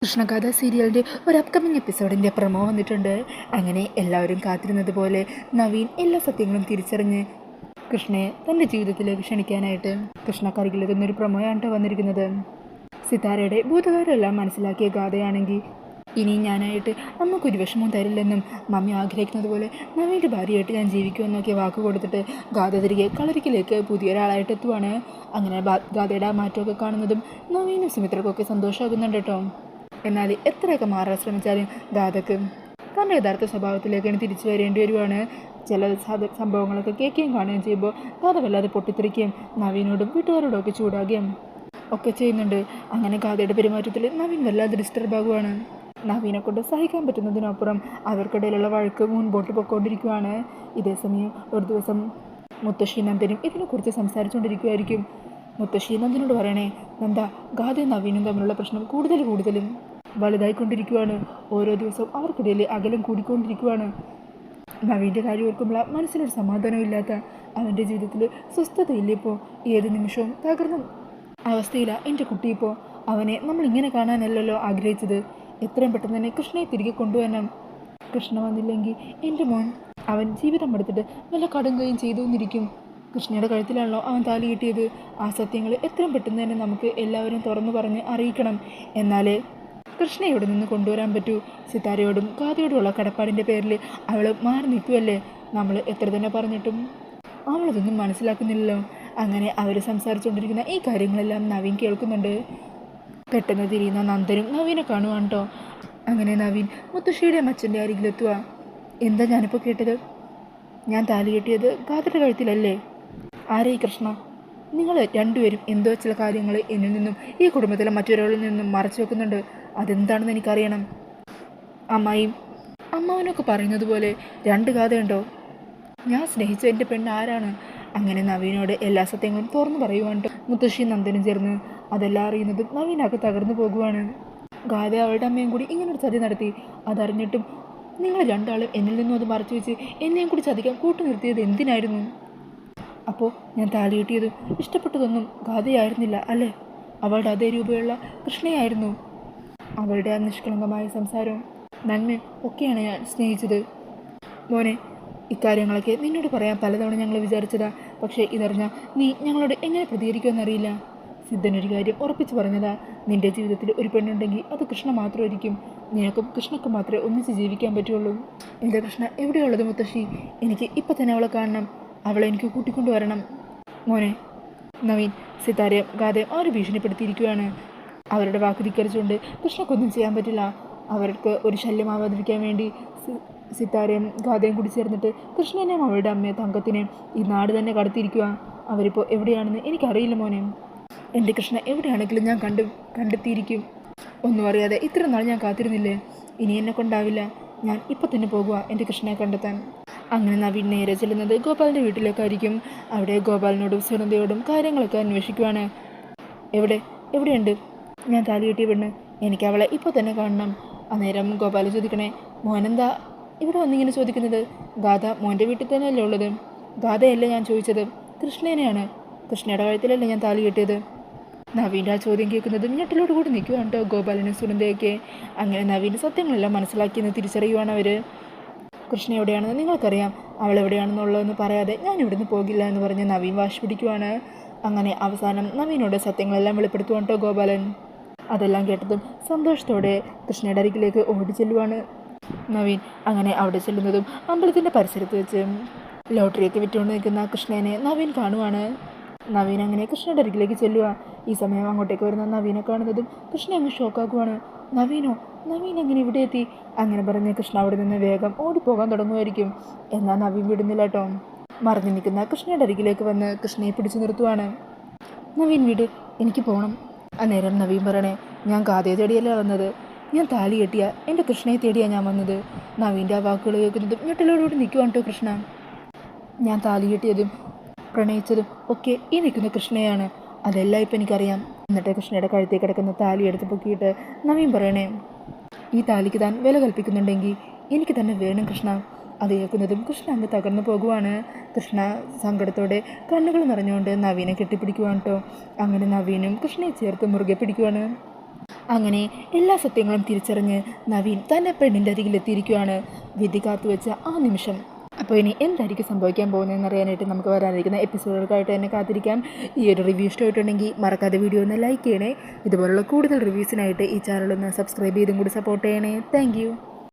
കൃഷ്ണഗാഥ സീരിയലിൻ്റെ ഒരു upcoming എപ്പിസോഡിൻ്റെ promo വന്നിട്ടുണ്ട്. അങ്ങനെ എല്ലാവരും കാത്തിരുന്നത് പോലെ നവീൻ എല്ലാ സത്യങ്ങളും തിരിച്ചറിഞ്ഞ് കൃഷ്ണയെ തൻ്റെ ജീവിതത്തിലേക്ക് ക്ഷണിക്കാനായിട്ട് കൃഷ്ണക്കരികിലെത്തുന്നൊരു പ്രൊമോയാണ് വന്നിരിക്കുന്നത്. സിതാരയുടെ ഭൂതകാലമെല്ലാം മനസ്സിലാക്കിയ ഗാഥയാണെങ്കിൽ ഇനി ഞാനായിട്ട് അമ്മക്കൊരു വിഷമവും തരില്ലെന്നും മമ്മി ആഗ്രഹിക്കുന്നത് പോലെ നവീൻ്റെ ഭാര്യയായിട്ട് ഞാൻ ജീവിക്കുമെന്നൊക്കെ വാക്ക് കൊടുത്തിട്ട് ഗാഥ തിരികെ കളരിക്കിലേക്ക് പുതിയൊരാളായിട്ട് എത്തുവാണ്. അങ്ങനെ ഗാഥയുടെ ആ മാറ്റമൊക്കെ കാണുന്നതും നവീനും സുമിത്രക്കൊക്കെ സന്തോഷമാകുന്നുണ്ട് കേട്ടോ. എന്നാൽ എത്രയൊക്കെ മാറാൻ ശ്രമിച്ചാലും ഗാഥക്ക് തൻ്റെ യഥാർത്ഥ സ്വഭാവത്തിലേക്കാണ് തിരിച്ചു വരേണ്ടി വരുവാണ്. ചില സംഭവങ്ങളൊക്കെ കേൾക്കുകയും കാണുകയും ചെയ്യുമ്പോൾ ഗാഥ വല്ലാതെ പൊട്ടിത്തെറിക്കുകയും നവീനോടും വീട്ടുകാരോടും ഒക്കെ ചൂടാകുകയും ഒക്കെ ചെയ്യുന്നുണ്ട്. അങ്ങനെ ഗാഥയുടെ പെരുമാറ്റത്തിൽ നവീൻ വല്ലാതെ ഡിസ്റ്റർബ് ആകുവാണ്. നവീനെ കൊണ്ട് സഹിക്കാൻ പറ്റുന്നതിനപ്പുറം അവർക്കിടയിലുള്ള വഴക്ക് മുൻപോട്ട് പൊയ്ക്കൊണ്ടിരിക്കുകയാണ്. ഇതേസമയം ഒരു ദിവസം മുത്തശ്ശി നന്ദനും ഇതിനെക്കുറിച്ച് സംസാരിച്ചുകൊണ്ടിരിക്കുമായിരിക്കും. മുത്തശ്ശി നന്ദനോട് പറയണേ, നന്ദ, ഗാഥയും നവീനും തമ്മിലുള്ള പ്രശ്നം കൂടുതലും വലുതായിക്കൊണ്ടിരിക്കുകയാണ്. ഓരോ ദിവസവും അവർക്കിടയിൽ അകലം കൂടിക്കൊണ്ടിരിക്കുകയാണ്. നവീൻ്റെ കാര്യം ഓർക്കുമ്പോൾ മനസ്സിനൊരു സമാധാനമില്ലാത്ത അവൻ്റെ ജീവിതത്തിൽ സ്വസ്ഥതയില്ലിപ്പോൾ. ഏത് നിമിഷവും തകർന്ന അവസ്ഥയിലാണ് എൻ്റെ കുട്ടിയിപ്പോൾ. അവനെ നമ്മളിങ്ങനെ കാണാനല്ലല്ലോ ആഗ്രഹിച്ചത്. എത്രയും പെട്ടെന്ന് തന്നെ കൃഷ്ണയെ തിരികെ കൊണ്ടുവരണം. കൃഷ്ണ വന്നില്ലെങ്കിൽ എൻ്റെ മോൻ അവൻ ജീവിതം എടുത്തിട്ട് നല്ല കടുങ്കയും ചെയ്തു എന്നിരിക്കും. കൃഷ്ണയുടെ കഴുത്തിലാണല്ലോ അവൻ താലി കിട്ടിയത്. ആ സത്യങ്ങൾ എത്രയും പെട്ടെന്ന് തന്നെ നമുക്ക് എല്ലാവരും തുറന്നു പറഞ്ഞ് അറിയിക്കണം. എന്നാലേ കൃഷ്ണ ഇവിടെ നിന്ന് കൊണ്ടുവരാൻ പറ്റൂ. സിതാരയോടും ഗാഥയോടുമുള്ള കടപ്പാടിൻ്റെ പേരിൽ അവൾ മാറി നിൽക്കുമല്ലേ. നമ്മൾ എത്ര തന്നെ പറഞ്ഞിട്ടും അവളതൊന്നും മനസ്സിലാക്കുന്നില്ലല്ലോ. അങ്ങനെ അവർ സംസാരിച്ചുകൊണ്ടിരിക്കുന്ന ഈ കാര്യങ്ങളെല്ലാം നവീൻ കേൾക്കുന്നുണ്ട്. പെട്ടെന്ന് തിരിയുന്ന നന്ദനും നവീനെ കാണുവാണ് കേട്ടോ. അങ്ങനെ നവീൻ മുത്തശ്ശിയുടെ അച്ഛൻ്റെ അരികിലെത്തുക. എന്താ ഞാനിപ്പോൾ കേട്ടത്? ഞാൻ താലി കെട്ടിയത് ഗാഥയുടെ കഴുത്തിലല്ലേ? ആരേ കൃഷ്ണ? നിങ്ങൾ രണ്ടുപേരും എന്തോ ചില കാര്യങ്ങൾ എന്നിൽ നിന്നും ഈ കുടുംബത്തിലെ മറ്റൊരാളിൽ നിന്നും മറച്ചു വെക്കുന്നുണ്ട്. അതെന്താണെന്ന് എനിക്കറിയണം. അമ്മാവനൊക്കെ പറയുന്നത് പോലെ രണ്ട് ഗാഥയുണ്ടോ? ഞാൻ സ്നേഹിച്ച എൻ്റെ പെണ്ണ് ആരാണ്? അങ്ങനെ നവീനോട് എല്ലാ സത്യങ്ങളും തുറന്നു പറയുവാണ് മുത്തശ്ശി നന്ദനും ചേർന്ന്. അതെല്ലാം അറിയുന്നതും നവീനൊക്കെ തകർന്നു പോകുവാണ്. ഗാഥ അവളുടെ അമ്മയും കൂടി ഇങ്ങനൊരു ചതി നടത്തി. അതറിഞ്ഞിട്ടും നിങ്ങൾ രണ്ടാളും എന്നിൽ നിന്നും അത് മറച്ചു വെച്ച് എന്നെയും കൂടി ചതിക്കാൻ കൂട്ടു നിർത്തിയത് എന്തിനായിരുന്നു? അപ്പോൾ ഞാൻ താലി കിട്ടിയതും ഇഷ്ടപ്പെട്ടതൊന്നും ഗാഥയായിരുന്നില്ല അല്ലേ? അവളുടെ അതേ രൂപയുള്ള കൃഷ്ണയായിരുന്നു. അവളുടെ ആ നിഷ്കളങ്കമായ സംസാരവും നന്മയും ഒക്കെയാണ് ഞാൻ സ്നേഹിച്ചത്. മോനെ, ഇക്കാര്യങ്ങളൊക്കെ നിന്നോട് പറയാൻ പലതവണ ഞങ്ങൾ വിചാരിച്ചതാ. പക്ഷേ ഇതറിഞ്ഞാൽ നീ ഞങ്ങളോട് എങ്ങനെ പ്രതികരിക്കുമെന്നറിയില്ല. സിദ്ധനൊരു കാര്യം ഉറപ്പിച്ച് പറഞ്ഞതാ. നിൻ്റെ ജീവിതത്തിൽ ഒരു പെണ്ണുണ്ടെങ്കിൽ അത് കൃഷ്ണ മാത്രമായിരിക്കും. നിനക്കും കൃഷ്ണക്കും മാത്രമേ ഒന്നിച്ച് ജീവിക്കാൻ പറ്റുള്ളൂ. എൻ്റെ കൃഷ്ണ എവിടെയുള്ളത് മുത്തശ്ശി? എനിക്ക് ഇപ്പം തന്നെ അവളെ കാണണം. അവളെ എനിക്ക് കൂട്ടിക്കൊണ്ടുവരണം. മോനെ. നവീൻ സിതാരയും ഗാഥയും അവരെ ഭീഷണിപ്പെടുത്തിയിരിക്കുകയാണ്. അവരുടെ വാക്ക് ധിക്കരിച്ചുകൊണ്ട് കൃഷ്ണക്കൊന്നും ചെയ്യാൻ പറ്റില്ല. അവർക്ക് ഒരു ശല്യമാവാതിരിക്കാൻ വേണ്ടി സിതാരയും ഗാഥയും കൂടി ചേർന്നിട്ട് കൃഷ്ണനെയും അവളുടെ അമ്മയെ തങ്കത്തിനെയും ഈ നാട് തന്നെ കടത്തിയിരിക്കുക. അവരിപ്പോൾ എവിടെയാണെന്ന് എനിക്കറിയില്ല മോനെ. എൻ്റെ കൃഷ്ണ എവിടെയാണെങ്കിലും ഞാൻ കണ്ടെത്തിയിരിക്കും. ഒന്നും അറിയാതെ ഇത്ര നാൾ ഞാൻ കാത്തിരുന്നില്ലേ? ഇനി എന്നെ കൊണ്ടാവില്ല. ഞാൻ ഇപ്പം തന്നെ പോകുക എൻ്റെ കൃഷ്ണയെ കണ്ടെത്താൻ. അങ്ങനെ നവീൻ നേരെ ചെല്ലുന്നത് ഗോപാലിൻ്റെ വീട്ടിലേക്കായിരിക്കും. അവിടെ ഗോപാലിനോടും സുനന്ദയോടും കാര്യങ്ങളൊക്കെ അന്വേഷിക്കുവാണ്. എവിടെയുണ്ട് ഞാൻ താലി കെട്ടിയ പെണ്ണ്? എനിക്ക് അവളെ ഇപ്പോൾ തന്നെ കാണണം. അന്നേരം ഗോപാൽ ചോദിക്കണേ, മോനെന്താ ഇവിടെ വന്നിങ്ങനെ ചോദിക്കുന്നത്? ഗാഥ മോൻ്റെ വീട്ടിൽ തന്നെയല്ലേ ഉള്ളത്? ഗാഥയല്ല ഞാൻ ചോദിച്ചത്, കൃഷ്ണേനെയാണ്. കൃഷ്ണയുടെ കഴുത്തിലല്ലേ ഞാൻ താലി കെട്ടിയത്? നവീൻ്റെ ആ ചോദ്യം കേൾക്കുന്നതും ഞെട്ടലോട് കൂടി നിൽക്കുവാണ് കേട്ടോ ഗോപാലിനും സുനന്ദയൊക്കെ. അങ്ങനെ നവീൻ്റെ സത്യങ്ങളെല്ലാം മനസ്സിലാക്കിയെന്ന് തിരിച്ചറിയുവാണ് അവർ. കൃഷ്ണ എവിടെയാണെന്ന് നിങ്ങൾക്കറിയാം. അവൾ എവിടെയാണെന്നുള്ളതെന്ന് പറയാതെ ഞാൻ ഇവിടുന്ന് പോകില്ല എന്ന് പറഞ്ഞ് നവീൻ വാശി പിടിക്കുവാണ്. അങ്ങനെ അവസാനം നവീനോട് സത്യങ്ങളെല്ലാം വെളിപ്പെടുത്തുവാണ് കേട്ടോ ഗോപാലൻ. അതെല്ലാം കേട്ടതും സന്തോഷത്തോടെ കൃഷ്ണയുടെ അരികിലേക്ക് ഓടി ചെല്ലുവാണ് നവീൻ. അങ്ങനെ അവിടെ ചെല്ലുന്നതും അമ്പലത്തിൻ്റെ പരിസരത്ത് വെച്ച് ലോട്ടറിയൊക്കെ വിറ്റുകൊണ്ട് നിൽക്കുന്ന കൃഷ്ണനെ നവീൻ കാണുവാണ്. നവീൻ അങ്ങനെ കൃഷ്ണയുടെ അരികിലേക്ക് ചെല്ലുക. ഈ സമയം അങ്ങോട്ടേക്ക് വരുന്ന നവീനെ കാണുന്നതും കൃഷ്ണ അങ്ങ് ഷോക്കാക്കുവാണ്. നവീൻ എങ്ങനെ ഇവിടെ എത്തി? അങ്ങനെ പറഞ്ഞ് കൃഷ്ണ അവിടെ നിന്ന് വേഗം ഓടിപ്പോകാൻ തുടങ്ങുമായിരിക്കും. എന്നാൽ നവീൻ വിടുന്നില്ല കേട്ടോ. മറിഞ്ഞു നിൽക്കുന്ന കൃഷ്ണയുടെ അരികിലേക്ക് വന്ന് കൃഷ്ണയെ പിടിച്ചു നിർത്തുവാണ്. നവീൻ വിട്, എനിക്ക് പോകണം. അന്നേരം നവീൻ പറയണേ, ഞാൻ ഗാഥയെ തേടിയല്ല വന്നത്. ഞാൻ താലി കെട്ടിയ എൻ്റെ കൃഷ്ണയെ തേടിയാണ് ഞാൻ വന്നത്. നവീൻ്റെ ആ വാക്കുകൾ കേൾക്കുന്നതും ഞെട്ടലോടുകൂടി നിൽക്കുവാണ് കേട്ടോ കൃഷ്ണ. ഞാൻ താലി കെട്ടിയതും പ്രണയിച്ചതും ഒക്കെ ഈ നിൽക്കുന്ന കൃഷ്ണയാണ്. അതെല്ലാം ഇപ്പം എനിക്കറിയാം. എന്നിട്ട് കൃഷ്ണയുടെ കഴുത്തിൽ കിടക്കുന്ന താലി എടുത്ത് പൊക്കിയിട്ട് നവീൻ പറയണേ, ഈ താലിക്ക് താൻ വില കൽപ്പിക്കുന്നുണ്ടെങ്കിൽ എനിക്ക് തന്നെ വേണം കൃഷ്ണ. അത് കേൾക്കുന്നതും കൃഷ്ണ അങ്ങ് തകർന്നു പോകുവാണ്. കൃഷ്ണ സങ്കടത്തോടെ കണ്ണുകൾ നിറഞ്ഞുകൊണ്ട് നവീനെ കെട്ടിപ്പിടിക്കുവാണ് കേട്ടോ. അങ്ങനെ നവീനും കൃഷ്ണയെ ചേർത്ത് മുറുകെ പിടിക്കുവാണ്. അങ്ങനെ എല്ലാ സത്യങ്ങളും തിരിച്ചറിഞ്ഞ് നവീൻ തൻ്റെ പെണ്ണിൻ്റെ അരികിലെത്തിയിരിക്കുകയാണ്. വിധി കാത്തുവെച്ച ആ നിമിഷം. അപ്പോൾ ഇനി എന്തായിരിക്കും സംഭവിക്കാൻ പോകുന്നതെന്ന് അറിയാനായിട്ട് നമുക്ക് വരാനിരിക്കുന്ന എപ്പിസോഡുകൾക്കായിട്ട് തന്നെ കാത്തിരിക്കാം. ഈ ഒരു റിവ്യൂ ഇഷ്ടമായിട്ടുണ്ടെങ്കിൽ മറക്കാതെ വീഡിയോ ഒന്ന് ലൈക്ക് ചെയ്യണേ. ഇതുപോലുള്ള കൂടുതൽ റിവ്യൂസിനായിട്ട് ഈ ചാനലൊന്ന് സബ്സ്ക്രൈബ് ചെയ്തും കൂടി സപ്പോർട്ട് ചെയ്യണേ. താങ്ക്